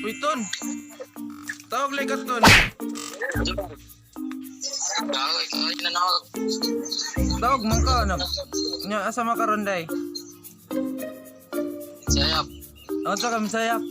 Uy, Ton. Tawag like at Ton. Tawag man ka, ano? Nya, asa makaronday? Sayap. Ano sa kami sayap?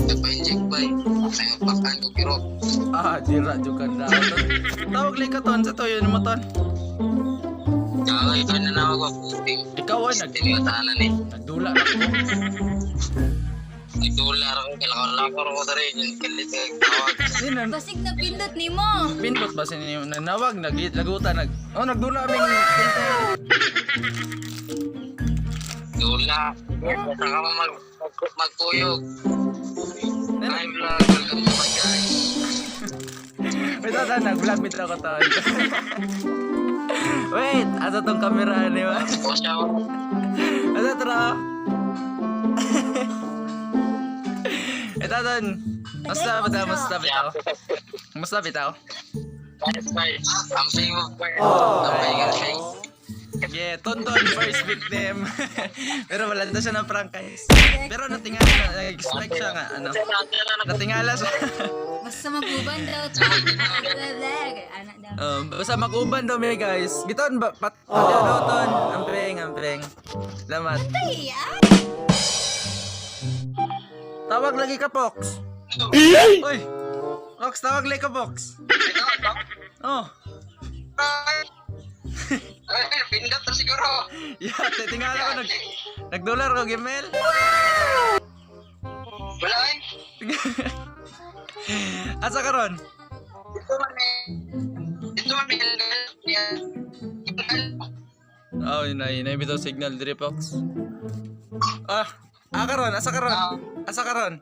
Nagpa-inject ba eh. May mapakan ko pero. Dira juga daw. Tawag like at Ton. Sa to yun mo, Ton. Kaya ikaw na nawag ako. Ikaw ay Tinigatanan eh. nagdula ako. Nagdular ako. Kailangan ko rin. Yung kalit na tawag. Sinan, Basig na pindot ni mo. pindot ba sininyo? Nanawag, naglagutan, nagdula aming Dula. Saka ka magpuyog. Hi vlog. Welcome to my guys. May tata, nag-vlog bitra ko to. Wait, asa tong camera ni ba? O siya ako. Asa tra? Ito don. Musta bitaw? Musta bitaw? Guys, guys. Amping mo. Amping. Yeah, Tonton first victim. Pero wala na siya ng prank guys. Pero natingala na, nag-strike siya nga, ano. Natingala siya. Basta mag-uban daw. Anak daw. Basta mag-uban daw may guys. Giton ba? Pati daw ton. Ampeng. Lamat. Tawag lagi ka, Pox. Uy! Pox, tawag lagi ka, Pox. Oh. Ay, pindot na siguro. Yeah, tingala ko nag-dollar ko, Gmail. Wala eh. Asa ka ron? Ito man eh. Oh, yun bitaw signal dire, Pox. Asa ka ron?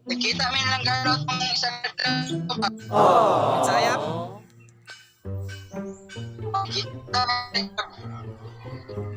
Nakita mo lang gano'n kung isang Sayap? kita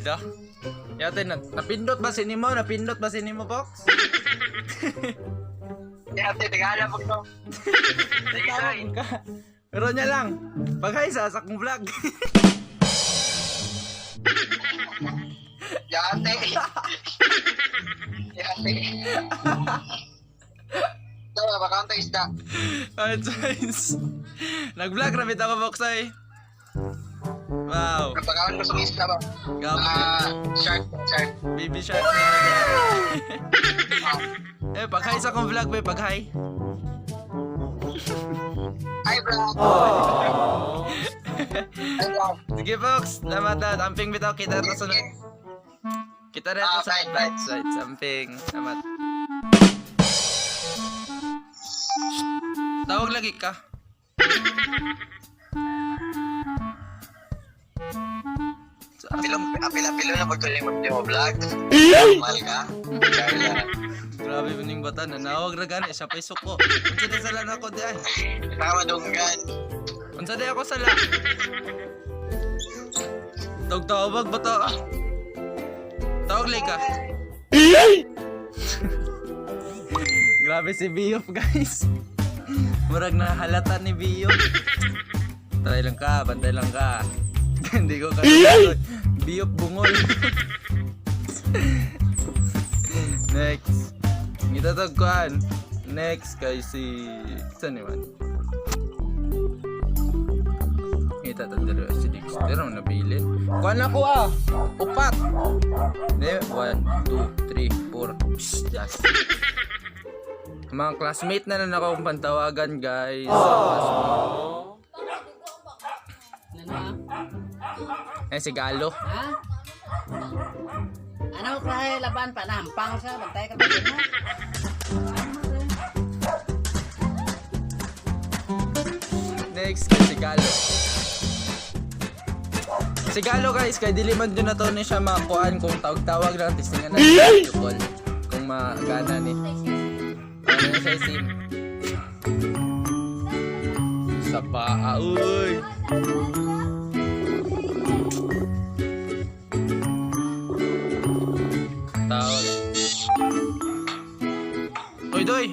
Da. Yate napindot ba sinimo? Napindot ba sinimo, Pox? Yate, tingala mo ito. Tawag ka. Pero niya lang. Paghay sa akong vlog. Yate. Yate. Tawa, baka ang isda. Ay, guys. Nag-vlog na bitaw ko, Pox ay. Wow. Kapagawan mo sa isda ba? Shark. Baby shark na. Paghay sa akong vlog, be. Paghay. Hi, bro. Hi, bro. Sige, Fox. Salamat na. Samping bitaw. Kita rin sa sunod. Kita rin sa Bye. sunod. Samping. Salamat. Tawag lagi ka. Apila-pilo na pagtuloy mo vlog. Normal ka. Carla. Grabe maning bata. Nanawag na gani. Siya pa'y suko. Unsa na sala na ako di ay. Tama dunggan. Unsa na ako sala. Tawag bata. Tawag lagi ka. Grabe si Biyop, guys. Murag na halata ni Biyop. Bantay lang ka. Hindi ko kaya. Biyop bungol. Next. Itatagkuhan. Next kay si... Saan naman? Itatagkuhan si Dexter. Ang nabilin. Kuhan na ko Upat. 1, 2, 3, 4. Psst, yes. Mga classmate na ako kung pantawagan, guys. Si Galo. Ha? Ano kaya laban pa nampang siya, bantay ka ba din ha? Next kay si Galo. Si Galo, guys, kay diliman dyan na to ni siya makuhaan kung tawag-tawag lang testingan na call kung magana ni. Ano na siya sim? Sa paa, uy! Tawag. Uy, Doy!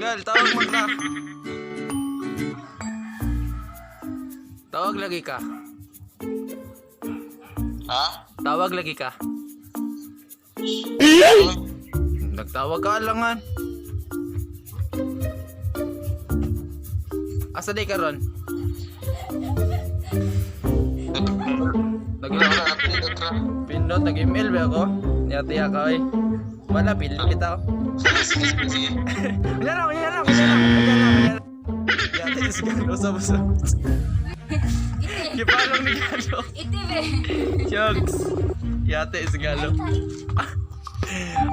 Gal, tawag mo ka. Tawag lagi ka. Ha? Tawag lagi ka. Nagtawag ka alangan. Asa day karon? Pindot nag-email ba ako? Niyatiya ka oy. Wala pili kita. Sige. Nyala. Yate is gano sa buso. Gipalong ni gano. Ite be. Jokes. Yate is galo.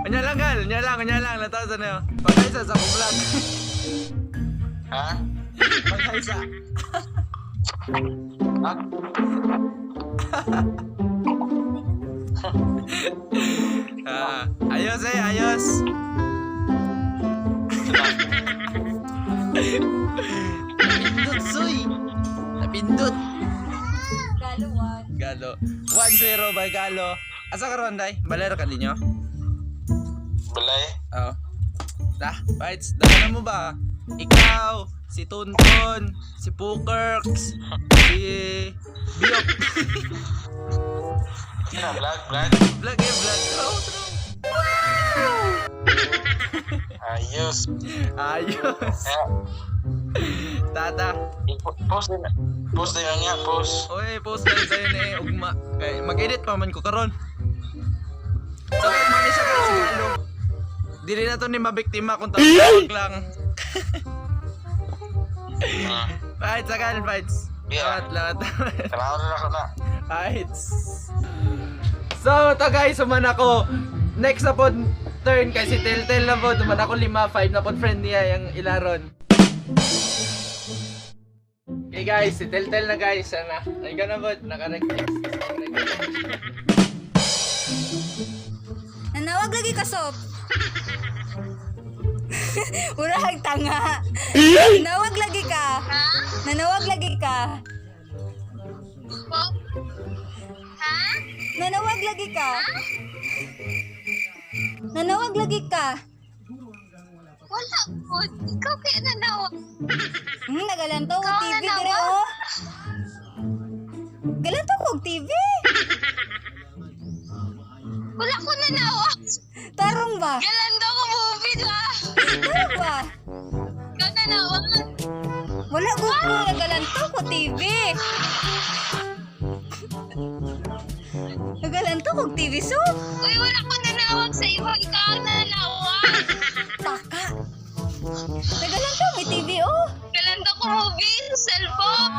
Nya lang nataw sa na. Pagkaisa sa vlog. Ha? Pagkaisa. Ayos. Napindot, soy. Napindot. Galuwan. Galo. 1-0 by Galo. Asa ka ron, day? Balero ka ninyo? Balay? Oo. Bites. Dalaman mo ba? Ikaw, si Tonton, si Pukerks, si Biok. Vlog. Vlog. True. Ayos. Tata. Post din niya, post. Oy, post lang sa'yo ni Ugma. Kay mag-edit pa man ko karon. So, kaya mani siya kasi Galo. Dili na to ni mabiktima kung tawag lang. Fights, agal, fights. Yeah. Lahat. Kailangan na ako na. Fights. So, to guys, suman ako. Next na po, turn kay si Telltale na po. Suman ako 5-5 na po friend niya yung ilaron. Okay guys, si Telltale na guys. Sana. Ay ka na po, naka-request. Nanawag lagi ka, Sop. Urang tanga. Nanawag lagi ka. Nanawag lagi ka. Nanawag lagi ka. Nanawag lagi ka. Wala po. Ikaw kaya nanawag. Nagalanto ko Ikaw TV nanawag? dire oh. Galanto ko TV. Wala ko nanawag. Tarong ba? Galanda ko movie ba? Tarong ba? Ikaw nanawag. Wala ko po nagalanto ko TV. Nagalanto ko TV so. Uy, wala ko nanawag sa iyo. Ikaw ang nanawag. Taka. Nagalanto may TV oh. Galanda ko movie sa cellphone.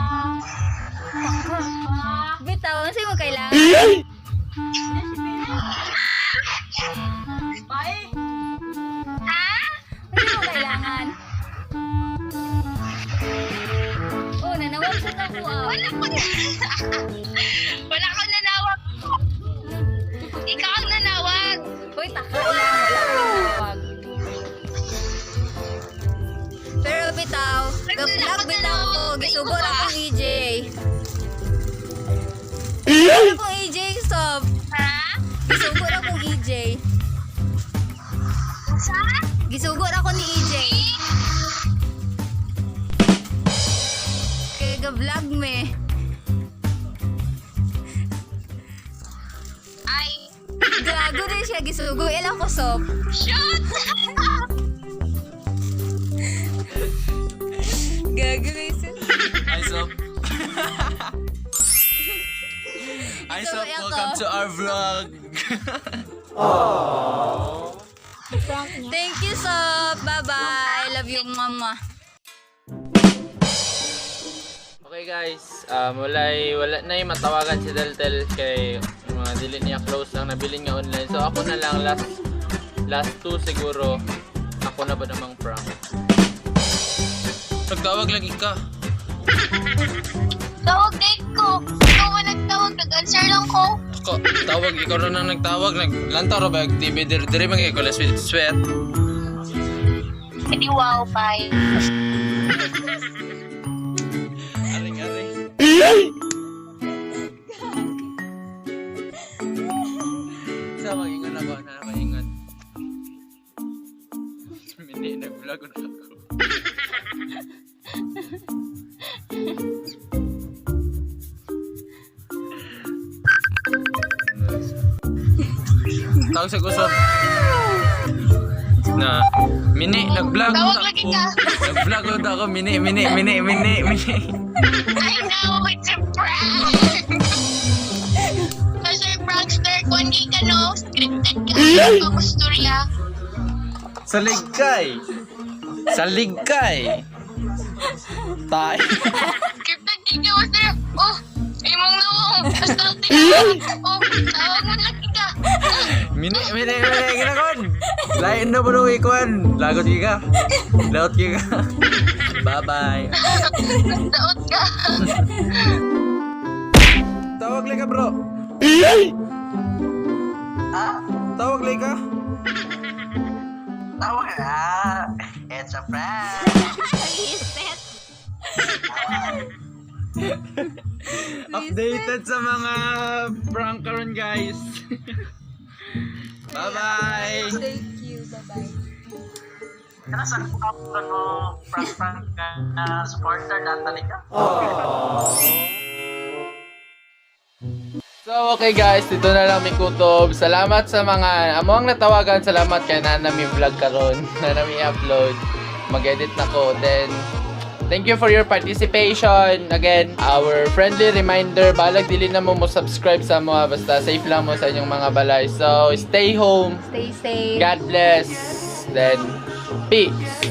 Bitaw, ano sa'yo mo kailangan? Ha? Ano sa'yo mo kailangan? Oh, nanawag sa ako ah. Wala ko nanawag. Ikaw ang nanawag. Uy, taka lang. Wala ko nanawag. Pero bitaw, gablag bitaw ko. Gisugod akong EJ. Gisugod akong EJ, stop. Ha? Gisugod akong EJ. Sa? Gisugod ako ni EJ. Kaya ga-vlog me. Ay. Gago rin siya, gisugod. Ilang ko, sob. Shoot! Gago rin siya. Hi, Sop. Hi, Ito Sop. ba ako? Welcome to our vlog. Thank you, sob. Bye-bye. Love you, mama. Okay guys, wala na yung matawagan si Telltale kay mga dili niya close lang nabili niya online. So ako na lang last 2 siguro. Ako na ba namang prank? Nagtawag lagi ka. Tawag din ko. Ikaw ang nagtawag. Nag-answer lang ko. Ako, tawag ikaw na nang nagtawag. Naglantaw ra ba yung TV dire mga ikaw let's sweat. Hindi wow, bye. Aring. Sa mag-ingat ako, nakakaingat. Hindi, nag-vlog na ako. tawag sa kusog. Na, mini, nag-vlog. Tawag lagi ka. Nag-vlog ako, mini. I know, it's a prank. Kasi prankster, kung hindi ka no, scripted ka. Pakusturya. Saligkay. Tay. Scripted di ka, master. Oh, imong nawong. Basta tinawag. Oh, tawag mo lagi ka. Mini, ginakon. Lain na po nung ikuan. Lagot ka. Bye-bye. Daot ka. Tawag lang ka, bro. Tawag lang ka. Tawa ka. It's a prank. Updated sa mga prank karon, guys. Bye-bye. Thank you. Bye-bye. Kaya sa kapag mo, prank ka na supporter natin ka. So okay guys, dito na lang mi kutob. Salamat sa mga amo ang natawagan. Salamat kay nana mi vlog karon, nana mi upload. Mag-edit na ko. Then thank you for your participation. Again, our friendly reminder, balag dili na mo subscribe sa mga, basta safe lang mo sa inyong mga balay. So stay home. Stay safe. God bless. Then peace.